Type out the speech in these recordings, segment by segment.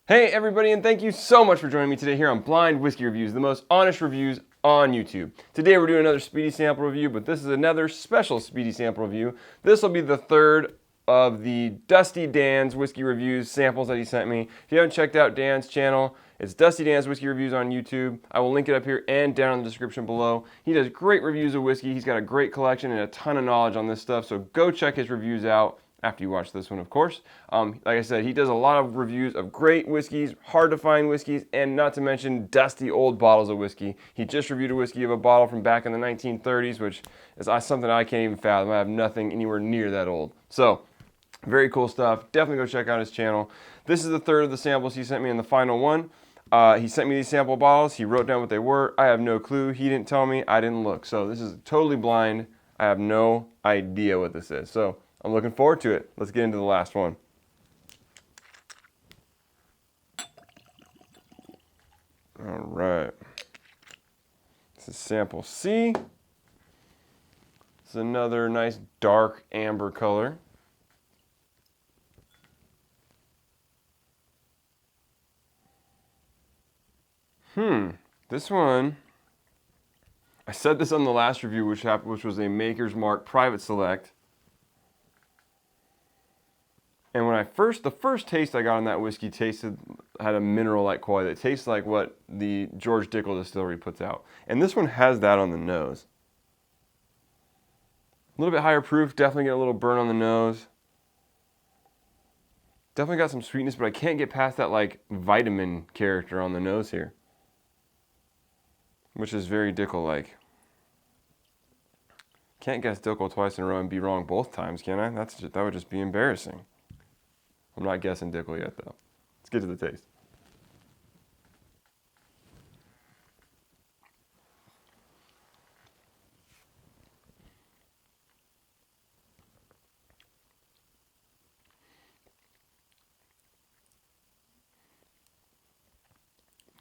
Hey everybody, and thank you so much for joining me today here on Blind Whiskey Reviews, the most honest reviews on YouTube. Today we're doing another Speedy sample review, but this is another special Speedy sample review. This will be the third of the Dusty Dan's Whiskey Reviews samples that he sent me. If you haven't checked out Dan's channel, it's Dusty Dan's Whiskey Reviews on YouTube. I will link it up here and down in the description below. He does great reviews of whiskey. He's got a great collection and a ton of knowledge on this stuff, so go check his reviews out. After you watch this one, of course. Like I said, he does a lot of reviews of great whiskeys, hard to find whiskeys, and not to mention dusty old bottles of whiskey. He just reviewed a whiskey of a bottle from back in the 1930s, which is something I can't even fathom. I have nothing anywhere near that old. So, very cool stuff. Definitely go check out his channel. This is the third of the samples he sent me in the final one. He sent me these sample bottles. He wrote down what they were. I have no clue. He didn't tell me. I didn't look. So this is totally blind. I have no idea what this is. So I'm looking forward to it. Let's get into the last one. All right. This is sample C. This is another nice dark amber color. This one, I said this on the last review, which was a Maker's Mark Private Select. And when the first taste I got on that whiskey had a mineral-like quality. It tastes like what the George Dickel distillery puts out. And this one has that on the nose. A little bit higher proof, definitely get a little burn on the nose. Definitely got some sweetness, but I can't get past that like vitamin character on the nose here. Which is very Dickel-like. Can't guess Dickel twice in a row and be wrong both times, can I? That would just be embarrassing. I'm not guessing Dickel yet, though. Let's get to the taste.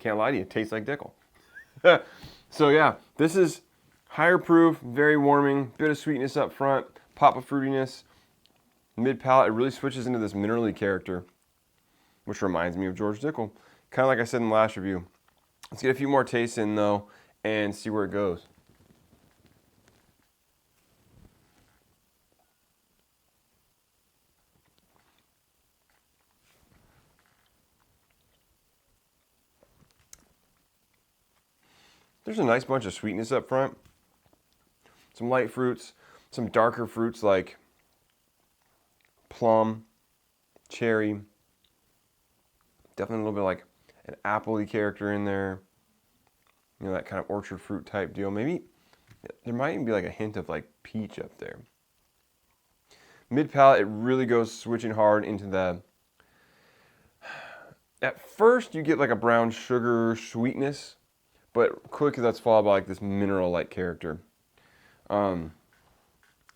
Can't lie to you, it tastes like Dickel. So yeah, this is higher proof, very warming, bit of sweetness up front, pop of fruitiness. Mid-palate, it really switches into this minerally character, which reminds me of George Dickel. Kind of like I said in the last review. Let's get a few more tastes in, though, and see where it goes. There's a nice bunch of sweetness up front. Some light fruits, some darker fruits like plum, cherry, definitely a little bit like an apple-y character in there. You know, that kind of orchard fruit type deal. Maybe there might even be like a hint of like peach up there. Mid-palate, it really goes switching hard into the... At first, you get like a brown sugar sweetness, but quickly that's followed by like this mineral-like character.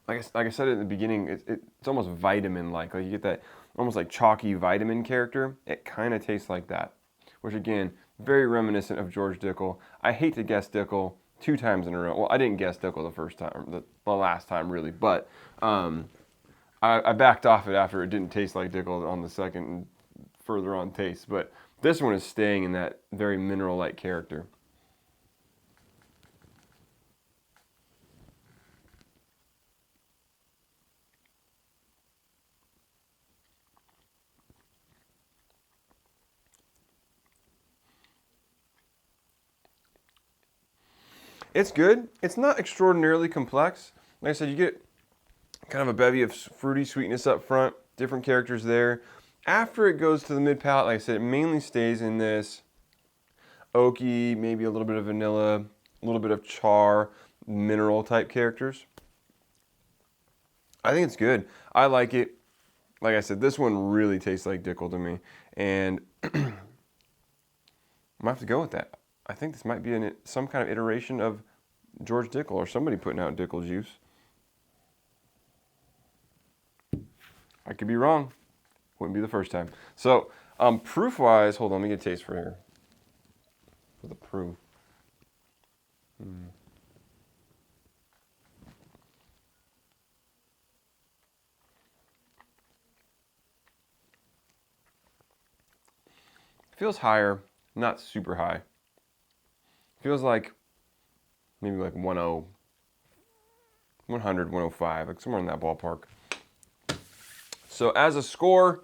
Like I said in the beginning, it's almost vitamin-like. Like you get that almost like chalky vitamin character. It kind of tastes like that, which again, very reminiscent of George Dickel. I hate to guess Dickel 2 times in a row. Well, I didn't guess Dickel the first time, the last time really, but I backed off it after it didn't taste like Dickel on the second and further on taste. But this one is staying in that very mineral-like character. It's good. It's not extraordinarily complex. Like I said, you get kind of a bevy of fruity sweetness up front, different characters there. After it goes to the mid-palate, like I said, it mainly stays in this oaky, maybe a little bit of vanilla, a little bit of char, mineral type characters. I think it's good. I like it. Like I said, this one really tastes like Dickel to me. And I might have to go with that. I think this might be some kind of iteration of George Dickel or somebody putting out Dickel juice. I could be wrong. Wouldn't be the first time. So, proof-wise, hold on, let me get a taste for here. For the proof. Feels higher, not super high. Feels like maybe like 100, 105, like somewhere in that ballpark. So as a score,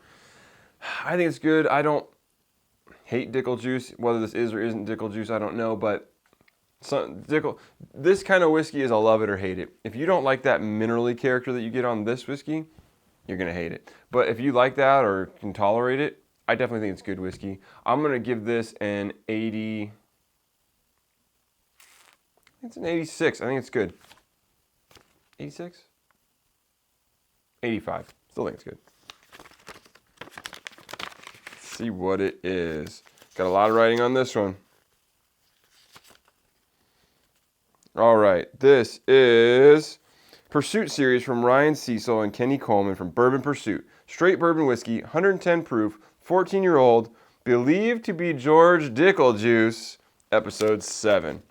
I think it's good. I don't hate Dickel juice. Whether this is or isn't Dickel juice, I don't know. But this kind of whiskey is a love it or hate it. If you don't like that minerally character that you get on this whiskey, you're going to hate it. But if you like that or can tolerate it, I definitely think it's good whiskey. I'm going to give this an 80. It's an 86. I think it's good. 86? 85. Still think it's good. Let's see what it is. Got a lot of writing on this one. All right. This is Pursuit Series from Ryan Cecil and Kenny Coleman from Bourbon Pursuit. Straight bourbon whiskey, 110 proof, 14-year-old, believed to be George Dickel juice, episode 7.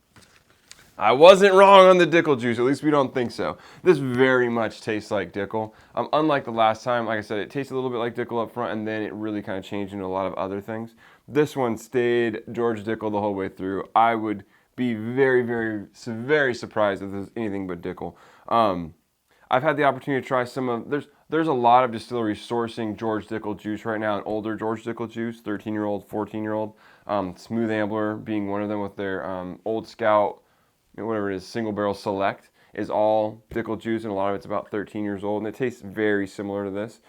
I wasn't wrong on the Dickel juice, at least we don't think so. This very much tastes like Dickel. Unlike the last time, like I said, it tasted a little bit like Dickel up front, and then it really kind of changed into a lot of other things. This one stayed George Dickel the whole way through. I would be very, very, very surprised if there's anything but Dickel. I've had the opportunity to try some of, there's a lot of distilleries sourcing George Dickel juice right now, an older George Dickel juice, 13-year-old, 14-year-old. Smooth Ambler being one of them with their Old Scout, whatever it is, single barrel select is all Dickel juice, and a lot of it's about 13 years old, and it tastes very similar to this.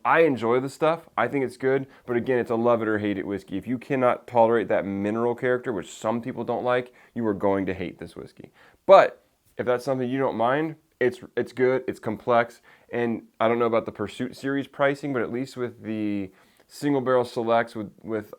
I enjoy the stuff. I think it's good, but again, it's a love it or hate it whiskey. If you cannot tolerate that mineral character, which some people don't like, you are going to hate this whiskey. But if that's something you don't mind, it's good, it's complex, and I don't know about the Pursuit Series pricing, but at least with the single barrel selects with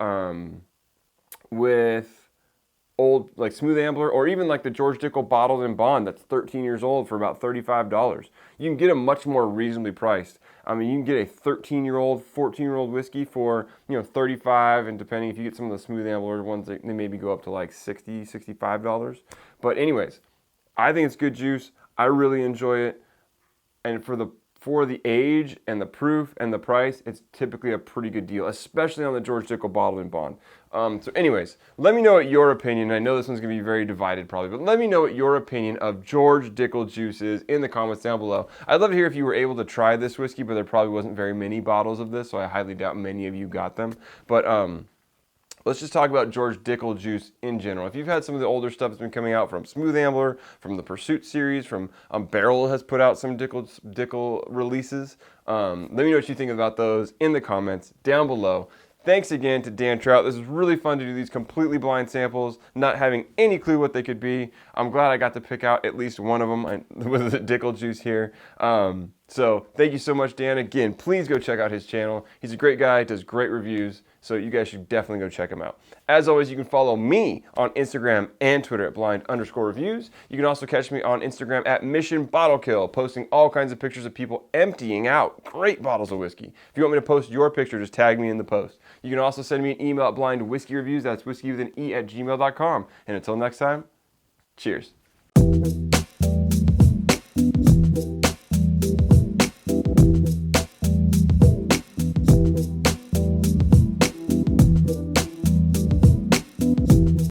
old, like Smooth Ambler, or even like the George Dickel bottled in bond that's 13 years old for about $35. You can get them much more reasonably priced. I mean, you can get a 13-year-old, 14-year-old whiskey for, $35, and depending if you get some of the Smooth Ambler ones, they maybe go up to like $60, $65. But anyways, I think it's good juice. I really enjoy it. And for the age and the proof and the price, it's typically a pretty good deal, especially on the George Dickel bottled in bond. So anyways, let me know what your opinion, I know this one's going to be very divided probably, but let me know what your opinion of George Dickel juice is in the comments down below. I'd love to hear if you were able to try this whiskey, but there probably wasn't very many bottles of this, so I highly doubt many of you got them. But let's just talk about George Dickel juice in general. If you've had some of the older stuff that's been coming out from Smooth Ambler, from the Pursuit Series, from Barrel has put out some Dickel releases. Let me know what you think about those in the comments down below. Thanks again to Dan Trout. This was really fun to do these completely blind samples, not having any clue what they could be. I'm glad I got to pick out at least one of them with the Dickel juice here. So thank you so much, Dan. Again, please go check out his channel. He's a great guy, does great reviews, so you guys should definitely go check him out. As always, you can follow me on Instagram and Twitter at blind_reviews. You can also catch me on Instagram at Mission Bottle Kill, posting all kinds of pictures of people emptying out great bottles of whiskey. If you want me to post your picture, just tag me in the post. You can also send me an email at blindwhiskeyreviews, that's whiskey with an E @gmail.com. And until next time, cheers.